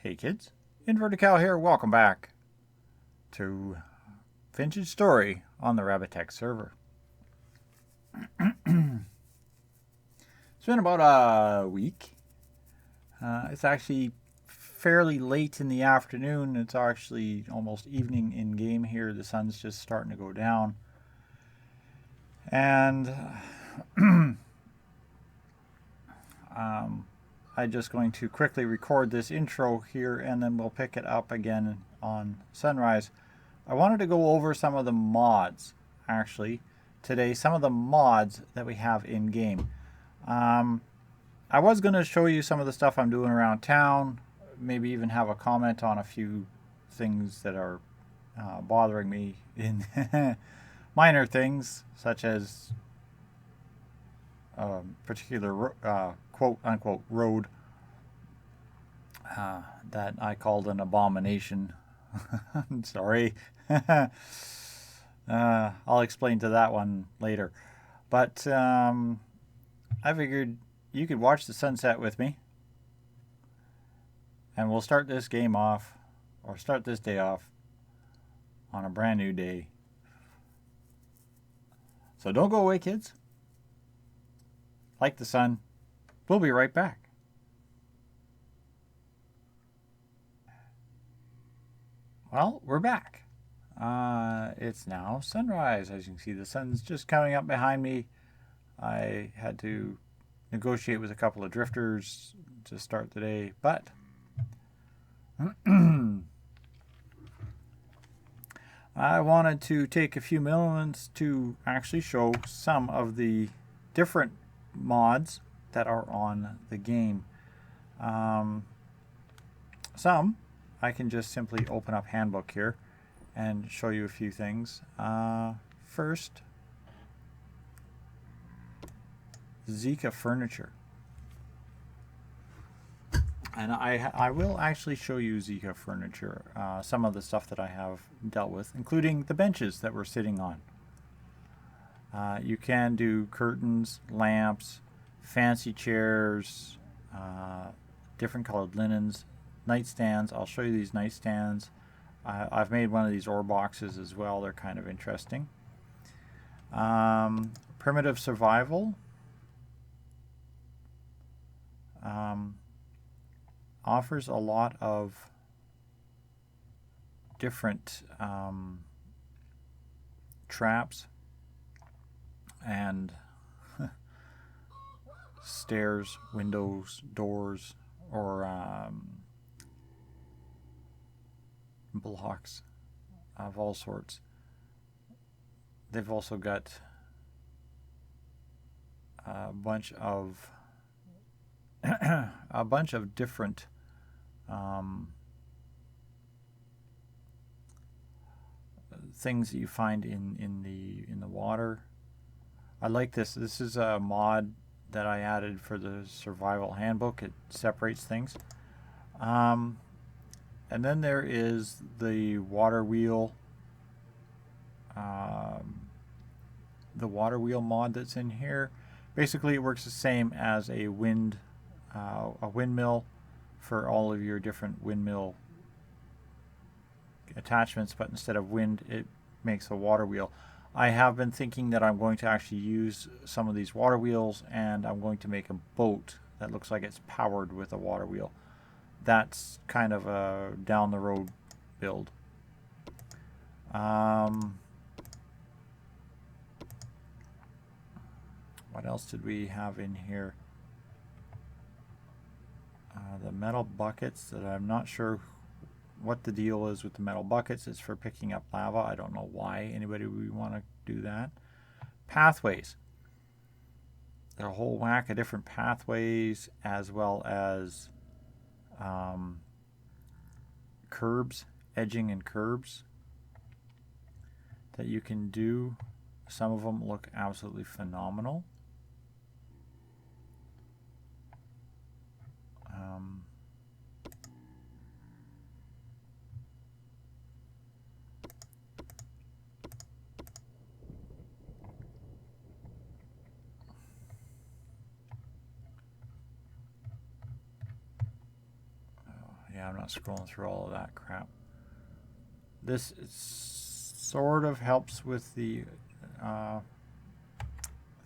Hey kids, Inverted Cow here. Welcome back to Vintage Story on the Rabbit Tech server. It's been about a week. It's actually fairly late in the afternoon. It's actually almost evening in game here. The sun's just starting to go down. And I'm just going to quickly record this intro here and then we'll pick it up again on sunrise. I wanted to go over some of the mods actually today, some of the mods that we have in game. I was going to show you some of the stuff I'm doing around town, maybe even have a comment on a few things that are bothering me in minor things such as particular quote unquote road that I called an abomination. I'm sorry. I'll explain to that one later. But I figured you could watch the sunset with me. And we'll start this game off, or start this day off, on a brand new day. So don't go away, kids. Like the sun. We'll be right back. Well, we're back. It's now sunrise. As you can see, the sun's just coming up behind me. I had to negotiate with a couple of drifters to start the day, but I wanted to take a few moments to actually show some of the different mods that are on the game. Some I can just simply open up handbook here and show you a few things. First, Zika Furniture. And I will actually show you Zika Furniture, some of the stuff that I have dealt with, including the benches that we're sitting on. You can do curtains, lamps, fancy chairs, different colored linens, nightstands. I'll show you these nightstands. I've made one of these ore boxes as well. They're kind of interesting. Primitive survival. Offers a lot of different traps and stairs, windows, doors, or blocks of all sorts. They've also got a bunch of different things that you find in the water. I like this. This is a mod that I added for the survival handbook. It separates things. And then there is the water wheel. The water wheel mod that's in here. Basically, it works the same as a windmill for all of your different windmill attachments, but instead of wind, it makes a water wheel. I have been thinking that I'm going to actually use some of these water wheels, and I'm going to make a boat that looks like it's powered with a water wheel. That's kind of a down the road build. What else did we have in here? The metal buckets that I'm not sure what the deal is with the metal buckets. It's for picking up lava. I don't know why anybody would want to do that. Pathways. There are a whole whack of different pathways, as well as curbs, edging and curbs that you can do. Some of them look absolutely phenomenal. Yeah, I'm not scrolling through all of that crap. This sort of helps with the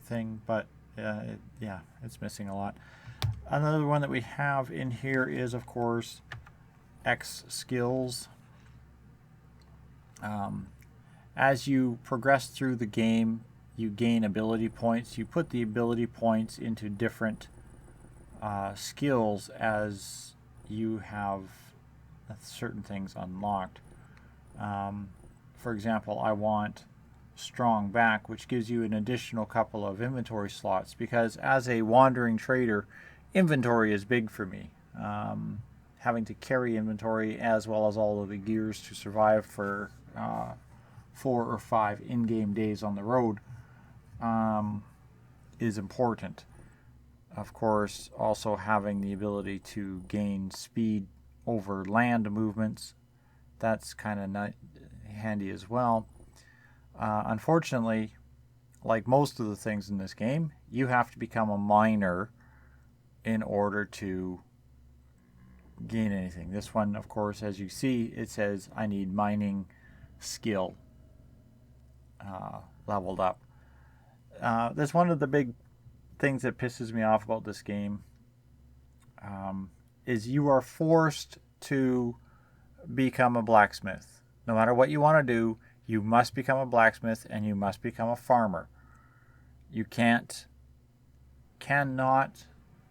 thing, but yeah, it's missing a lot. Another one that we have in here is, of course, X skills. As you progress through the game, you gain ability points. You put the ability points into different skills as you have certain things unlocked. For example, I want strong back, which gives you an additional couple of inventory slots, because as a wandering trader, inventory is big for me. Having to carry inventory as well as all of the gears to survive for 4 or 5 in-game days on the road is important. Of course, also having the ability to gain speed over land movements, that's kind of handy as well. Unfortunately, like most of the things in this game, you have to become a miner in order to gain anything. This one, of course, as you see, it says I need mining skill leveled up. That's one of the big things that pisses me off about this game, is you are forced to become a blacksmith. No matter what you want to do, you must become a blacksmith and you must become a farmer. You cannot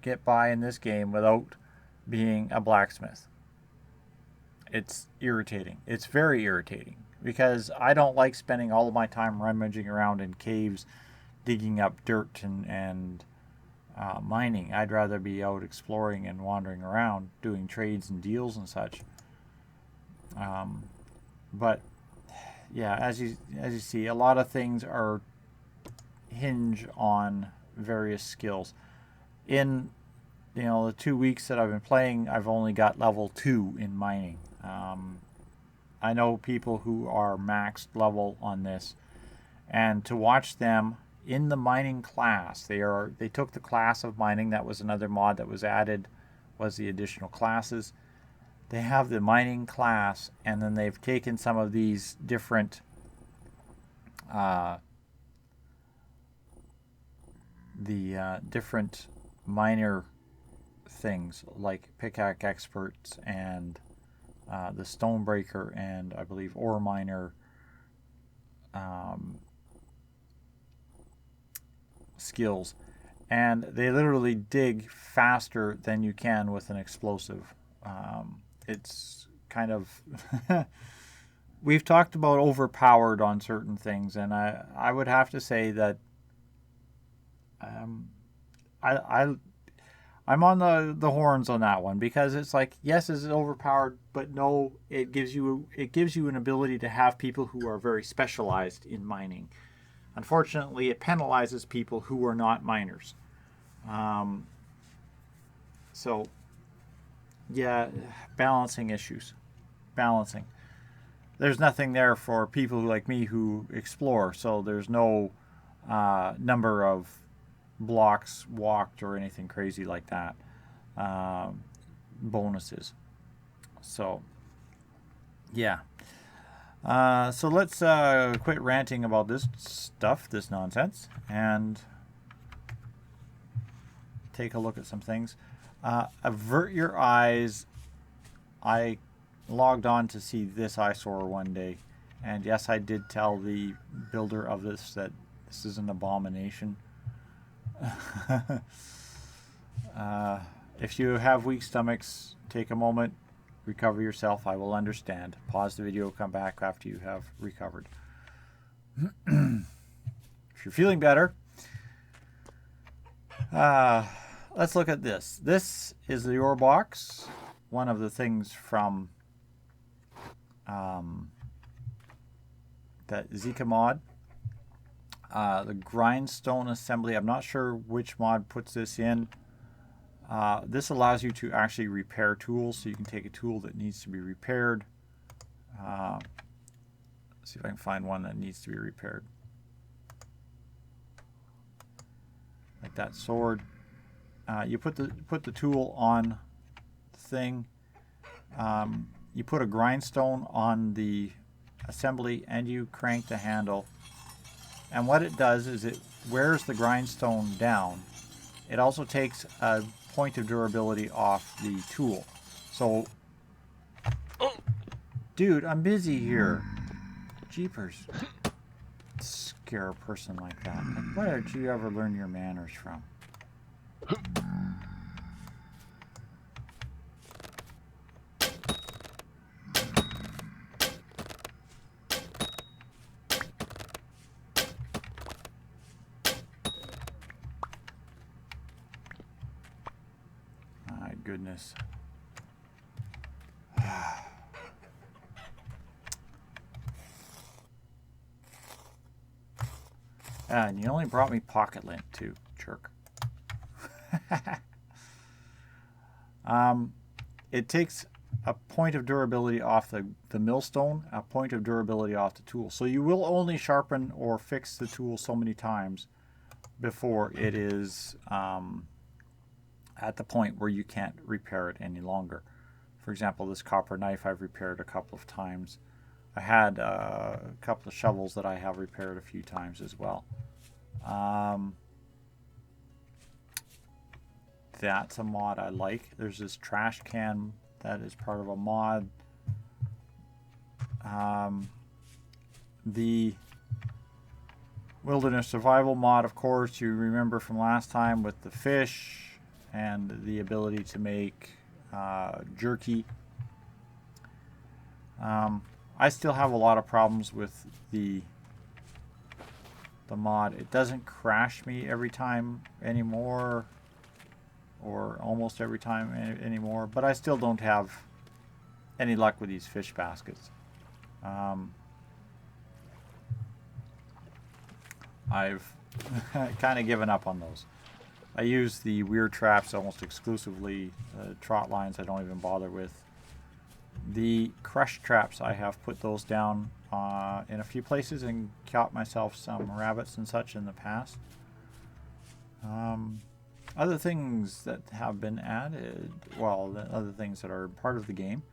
get by in this game without being a blacksmith. It's irritating. It's very irritating, because I don't like spending all of my time rummaging around in caves, digging up dirt and mining. I'd rather be out exploring and wandering around, doing trades and deals and such. But yeah, as you see, a lot of things are hinge on various skills. In the 2 weeks that I've been playing, I've only got level 2 in mining. I know people who are maxed level on this, and to watch them in the mining class, they took the class of mining. That was another mod that was added, was the additional classes. They have the mining class, and then they've taken some of these different different miner things, like pickaxe experts and the stonebreaker, and I believe ore miner skills, and they literally dig faster than you can with an explosive. It's kind of we've talked about overpowered on certain things, and I would have to say that I'm on the horns on that one, because it's like, yes, it's overpowered, but no, it gives you an ability to have people who are very specialized in mining. Unfortunately, it penalizes people who are not miners. So yeah, balancing issues. Balancing. There's nothing there for people like me who explore, so there's no number of blocks walked or anything crazy like that. Bonuses. So yeah. So let's quit ranting about this stuff, this nonsense, and take a look at some things. Avert your eyes. I logged on to see this eyesore one day, and yes, I did tell the builder of this that this is an abomination. If you have weak stomachs, take a moment, recover yourself. I will understand. Pause the video, come back after you have recovered. If you're feeling better, let's look at this. This is the ore box, one of the things from that Zika mod. The Grindstone Assembly, I'm not sure which mod puts this in. This allows you to actually repair tools, so you can take a tool that needs to be repaired. Let's see if I can find one that needs to be repaired. Like that sword. You put the tool on the thing, you put a grindstone on the assembly and you crank the handle. And what it does is it wears the grindstone down. It also takes a point of durability off the tool. So, dude, I'm busy here. Jeepers. Scare a person like that. Like, where did you ever learn your manners from? My goodness. And you only brought me pocket lint too, jerk. It takes a point of durability off the millstone, a point of durability off the tool. So you will only sharpen or fix the tool so many times before it is at the point where you can't repair it any longer. For example, this copper knife I've repaired a couple of times. I had a couple of shovels that I have repaired a few times as well. That's a mod I like. There's this trash can that is part of a mod. The wilderness survival mod, of course, you remember from last time with the fish and the ability to make jerky. I still have a lot of problems with the mod. It doesn't crash me every time anymore, or almost every time anymore, but I still don't have any luck with these fish baskets. I've kind of given up on those. I use the weird traps almost exclusively. Trot lines I don't even bother with. The crush traps, I have put those down in a few places and caught myself some rabbits and such in the past. Other things that have been added, well, the other things that are part of the game,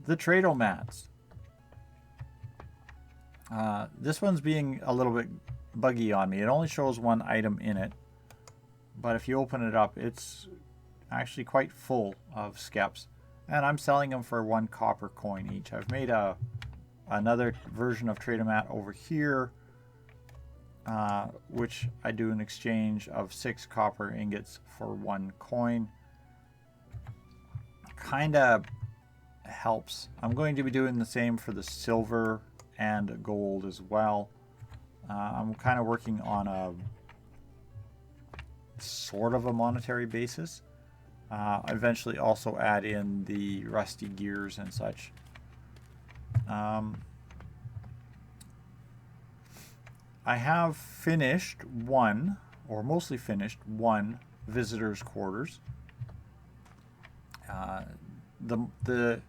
the Trado mats. This one's being a little bit buggy on me. It only shows one item in it, but if you open it up, it's actually quite full of skeps. And I'm selling them for 1 copper coin each. I've made another version of Tradomat over here, which I do an exchange of 6 copper ingots for 1 coin. Kinda helps. I'm going to be doing the same for the silver and gold as well. I'm kind of working on a sort of a monetary basis. Eventually also add in the rusty gears and such. I have finished one, or mostly finished one, visitors' quarters. The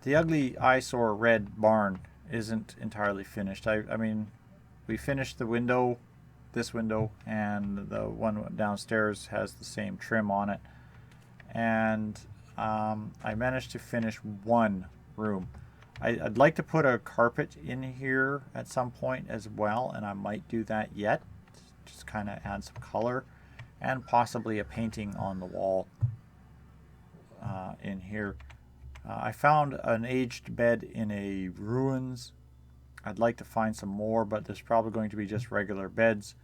ugly eyesore red barn isn't entirely finished. I mean, we finished the window, this window, and the one downstairs has the same trim on it. And I managed to finish one room. I'd like to put a carpet in here at some point as well, and I might do that yet. Just kind of add some color, and possibly a painting on the wall in here. I found an aged bed in a ruins. I'd like to find some more, but there's probably going to be just regular beds.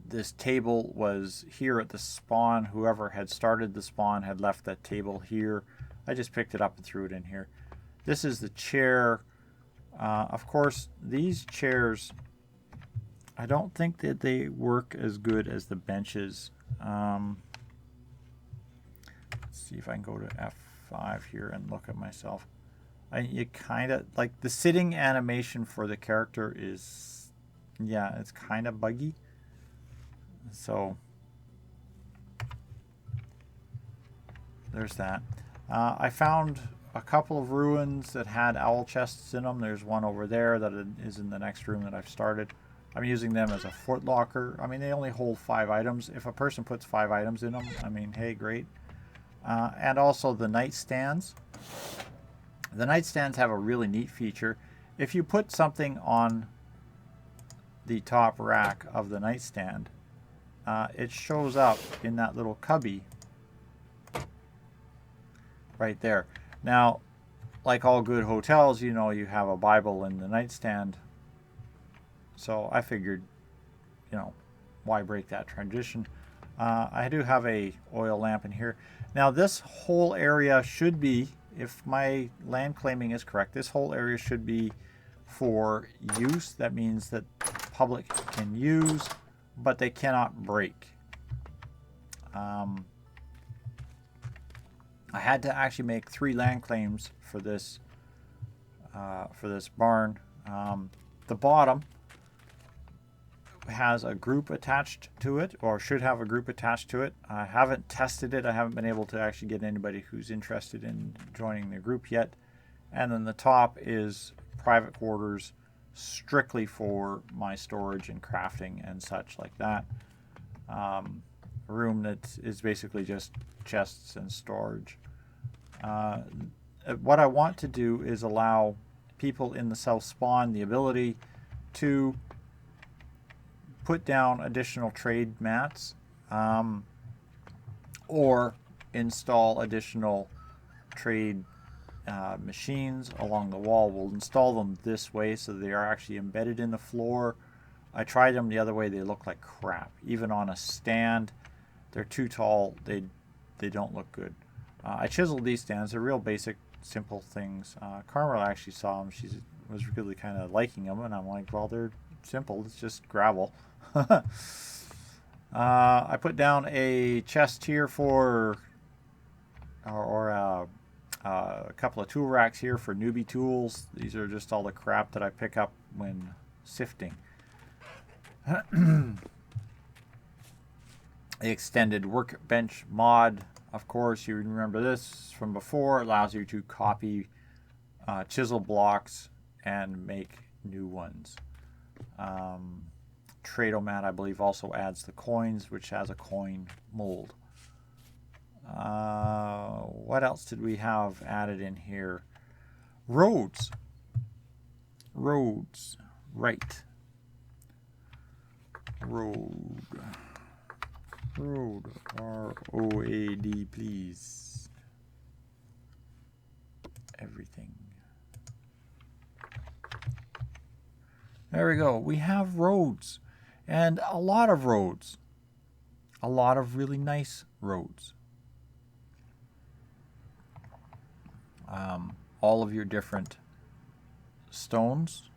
This table was here at the spawn. Whoever had started the spawn had left that table here. I just picked it up and threw it in here. This is the chair. Of course, these chairs, I don't think that they work as good as the benches. Let's see if I can go to F5 here and look at myself. You kind of, like, the sitting animation for the character is, yeah, it's kind of buggy. So, there's that. I found a couple of ruins that had owl chests in them. There's one over there that is in the next room that I've started. I'm using them as a foot locker. I mean, they only hold 5 items. If a person puts 5 items in them, I mean, hey, great. And also the nightstands. The nightstands have a really neat feature. If you put something on the top rack of the nightstand, it shows up in that little cubby right there. Now, like all good hotels, you know, you have a Bible in the nightstand. So I figured, you know, why break that tradition? I do have a oil lamp in here. Now this whole area should be, if my land claiming is correct, this whole area should be for use. That means that the public can use, but they cannot break. I had to actually make 3 land claims for this barn. The bottom has a group attached to it, or should have a group attached to it. I haven't tested it. I haven't been able to actually get anybody who's interested in joining the group yet. And then the top is private quarters, strictly for my storage and crafting and such like that. A room that is basically just chests and storage. What I want to do is allow people in the self spawn the ability to put down additional trade mats, or install additional trade machines along the wall. We'll install them this way so they are actually embedded in the floor. I tried them the other way. They look like crap. Even on a stand, they're too tall. They don't look good. I chiseled these stands. They're real basic, simple things. Carmel actually saw them. She was really kind of liking them, and I'm like, well, they're simple. It's just gravel. I put down a chest here for, or a couple of tool racks here for newbie tools. These are just all the crap that I pick up when sifting. The extended workbench mod, of course, you remember this from before, allows you to copy chisel blocks and make new ones. Tradomat, I believe, also adds the coins, which has a coin mold. What else did we have added in here? Roads. Roads. Right. Road. Road. R-O-A-D, please. Everything. There we go. We have roads. And a lot of roads. A lot of really nice roads. All of your different stones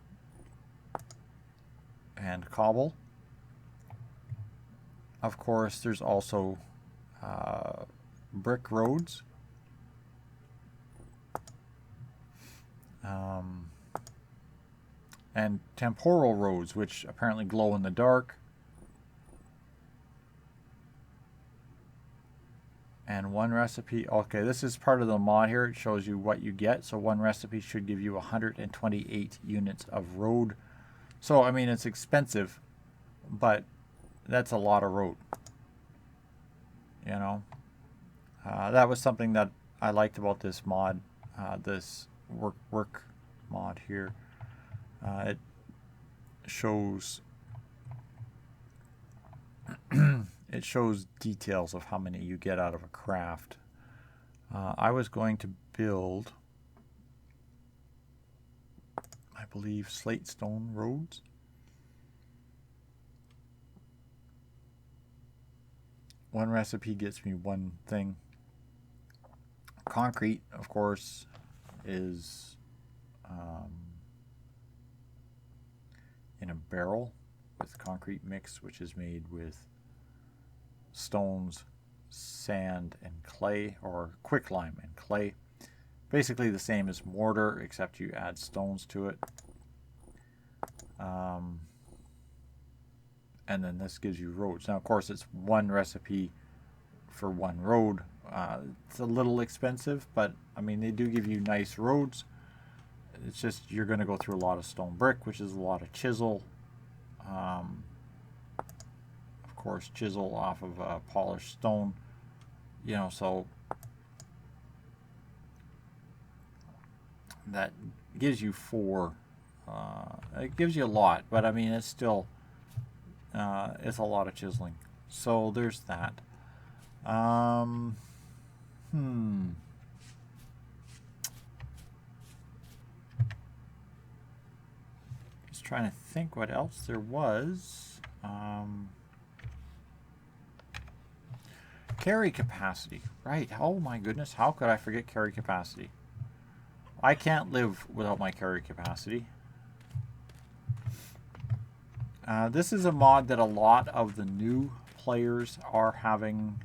and cobble. Of course, there's also brick roads. And temporal roads, which apparently glow in the dark. And one recipe, okay, this is part of the mod here. It shows you what you get. So one recipe should give you 128 units of road. So, I mean, it's expensive, but that's a lot of road. You know? That was something that I liked about this mod, this work mod here. It shows it shows details of how many you get out of a craft. I was going to build, I believe, slate stone roads. One recipe gets me one thing. Concrete, of course, is in a barrel with concrete mix, which is made with stones, sand, and clay, or quicklime and clay. Basically the same as mortar, except you add stones to it. And then this gives you roads. Now, of course, it's one recipe for one road. It's a little expensive, but I mean, they do give you nice roads. It's just you're going to go through a lot of stone brick, which is a lot of chisel, of course, chisel off of polished stone. You know, so that gives you 4. It gives you a lot, but I mean, it's still it's a lot of chiseling. So there's that. Just trying to think what else there was. Carry capacity, right? Oh my goodness, how could I forget carry capacity? I can't live without my carry capacity. This is a mod that a lot of the new players are having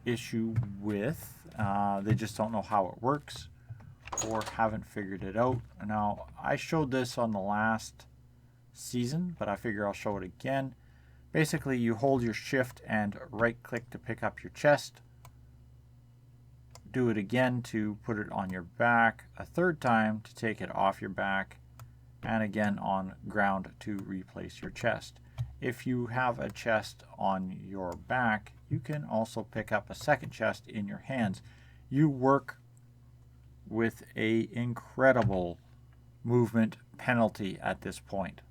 issue with. They just don't know how it works or haven't figured it out. Now, I showed this on the last season, but I figure I'll show it again. Basically, you hold your shift and right click to pick up your chest. Do it again to put it on your back, a third time to take it off your back, and again on ground to replace your chest. If you have a chest on your back, you can also pick up a second chest in your hands. You work with an incredible movement penalty at this point.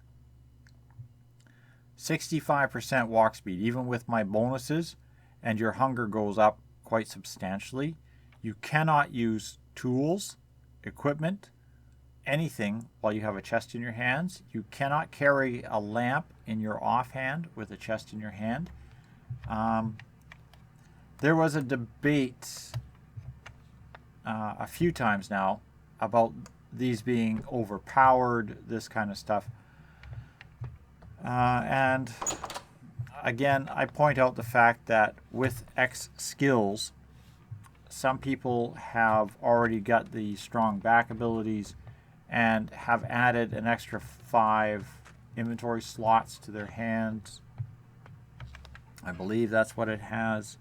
65% walk speed, even with my bonuses, and your hunger goes up quite substantially. You cannot use tools, equipment, anything while you have a chest in your hands. You cannot carry a lamp in your offhand with a chest in your hand. There was a debate a few times now about these being overpowered, this kind of stuff. And again, I point out the fact that with X skills, some people have already got the strong back abilities and have added an extra 5 inventory slots to their hands. I believe that's what it has.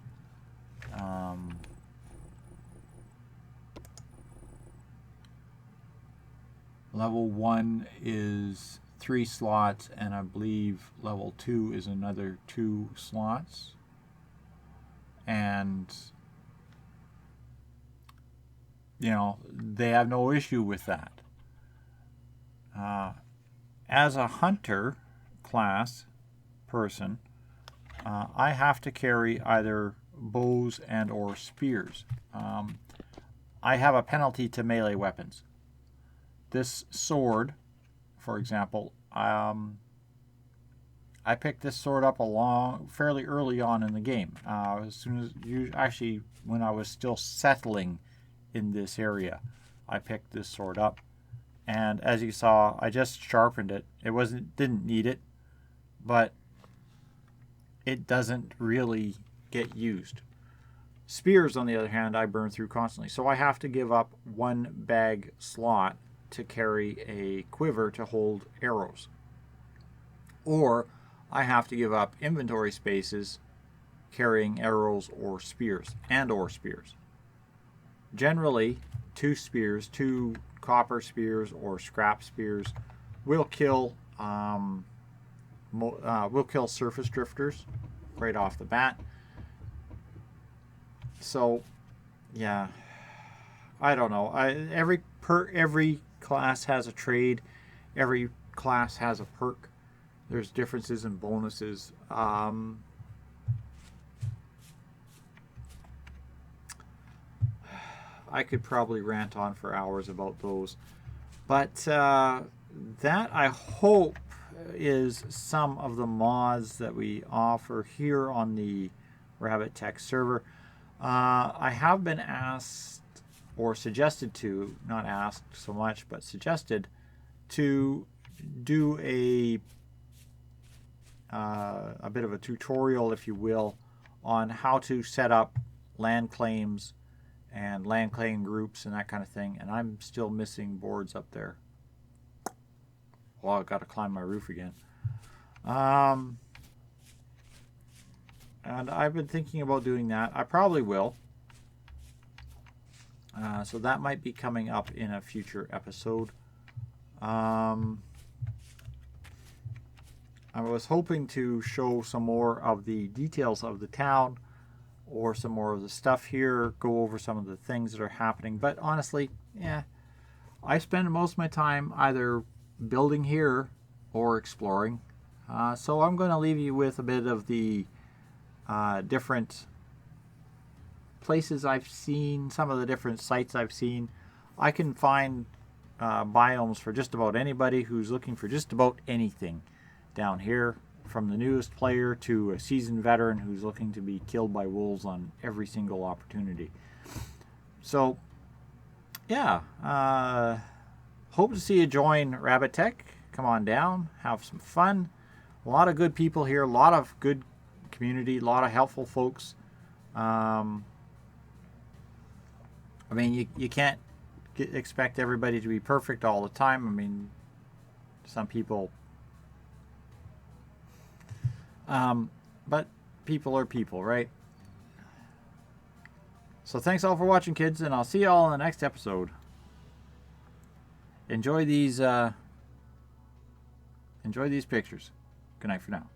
Level 1 is 3 slots, and I believe level 2 is another 2 slots. And you know, they have no issue with that. As a hunter class person, I have to carry either bows and or spears. I have a penalty to melee weapons. This sword, for example, I picked this sword up fairly early on in the game. As soon as actually, when I was still settling in this area, I picked this sword up, and as you saw, I just sharpened it. Didn't need it, but it doesn't really get used. Spears, on the other hand, I burn through constantly, so I have to give up 1 bag slot to carry a quiver to hold arrows, or I have to give up inventory spaces carrying arrows or spears, Generally, 2 spears, 2 copper spears or scrap spears will kill surface drifters right off the bat. So, yeah, I don't know. Every class has a trade. Every class has a perk. There's differences in bonuses. I could probably rant on for hours about those. But that, I hope, is some of the mods that we offer here on the Rabbit Tech server. I have been asked, or suggested to, not asked so much, but suggested to do a bit of a tutorial, if you will, on how to set up land claims and land claim groups and that kind of thing, and I'm still missing boards up there. Well, I've got to climb my roof again. And I've been thinking about doing that. I probably will. So that might be coming up in a future episode. I was hoping to show some more of the details of the town or some more of the stuff here, go over some of the things that are happening. But honestly, yeah, I spend most of my time either building here or exploring. So I'm going to leave you with a bit of the different places I've seen, some of the different sites I've seen. I can find biomes for just about anybody who's looking for just about anything down here, from the newest player to a seasoned veteran who's looking to be killed by wolves on every single opportunity. So, yeah, hope to see you join Rabbit Tech. Come on down, have some fun. A lot of good people here, a lot of good community, a lot of helpful folks. I mean, you can't expect everybody to be perfect all the time. I mean, some people... but people are people, right? So thanks all for watching, kids, and I'll see you all in the next episode. Enjoy these pictures. Good night for now.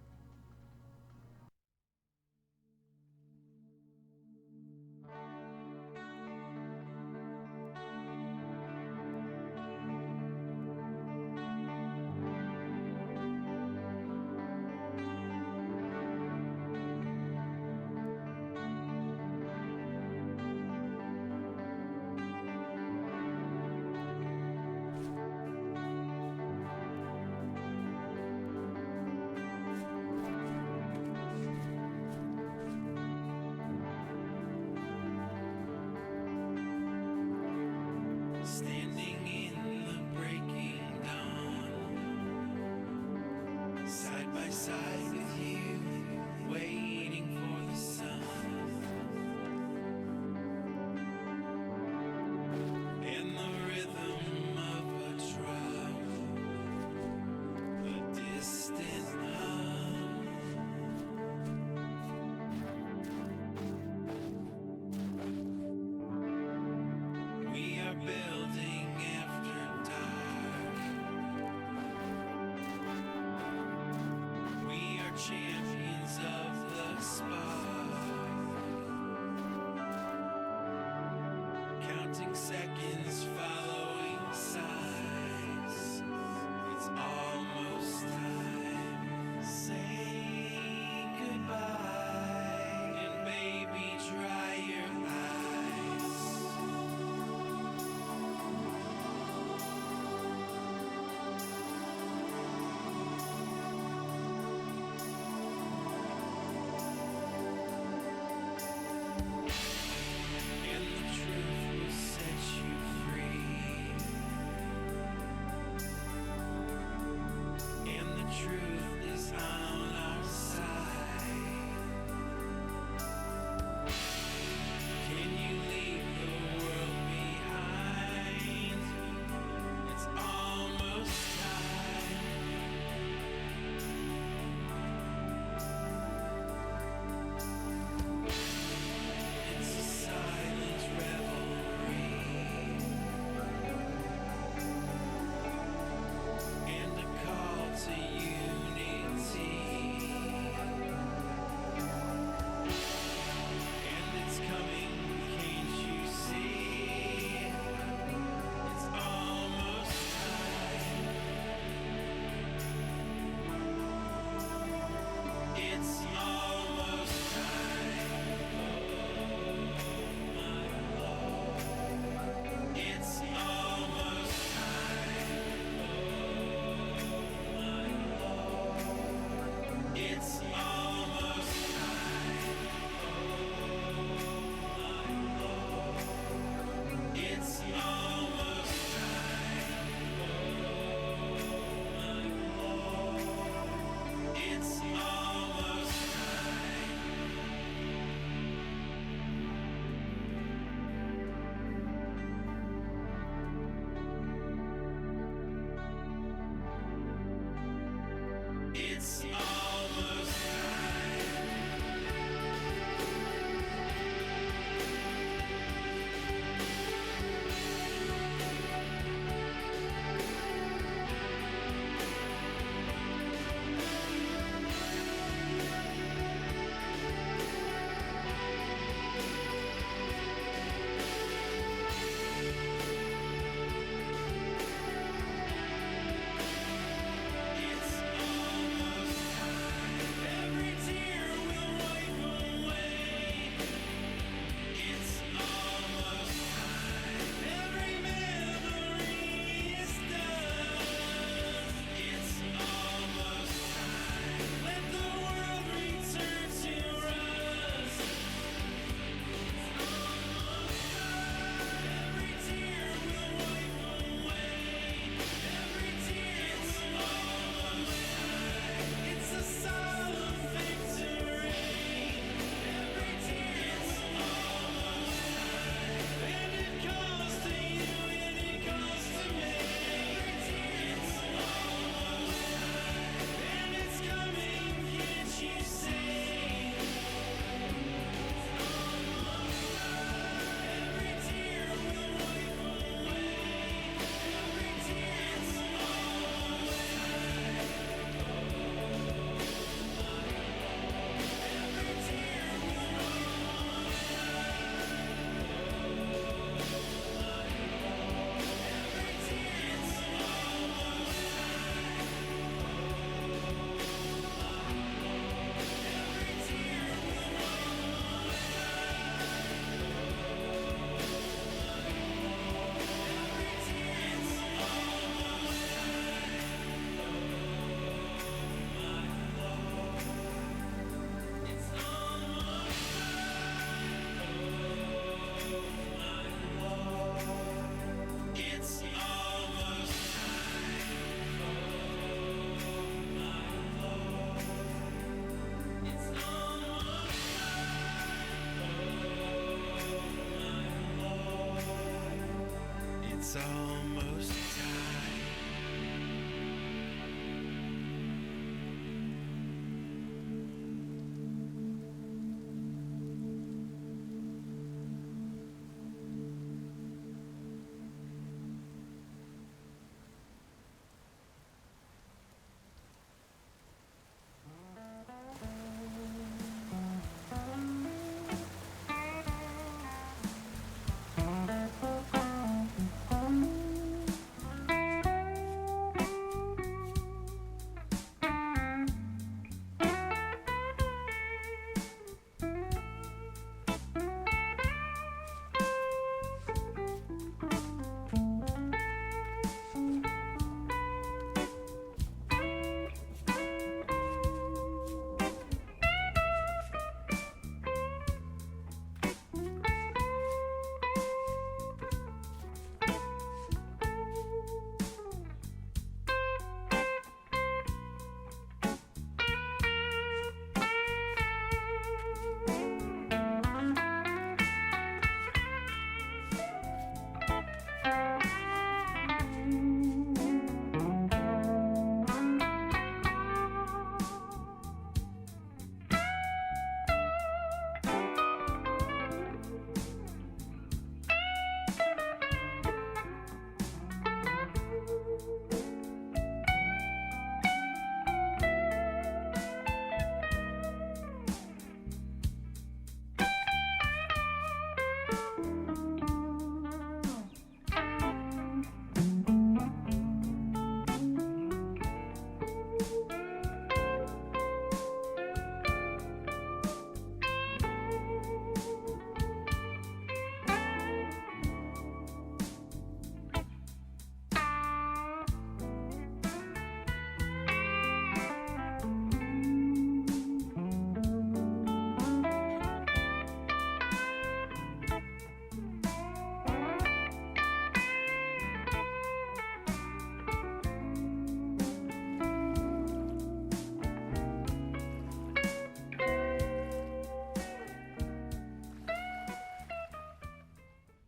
song.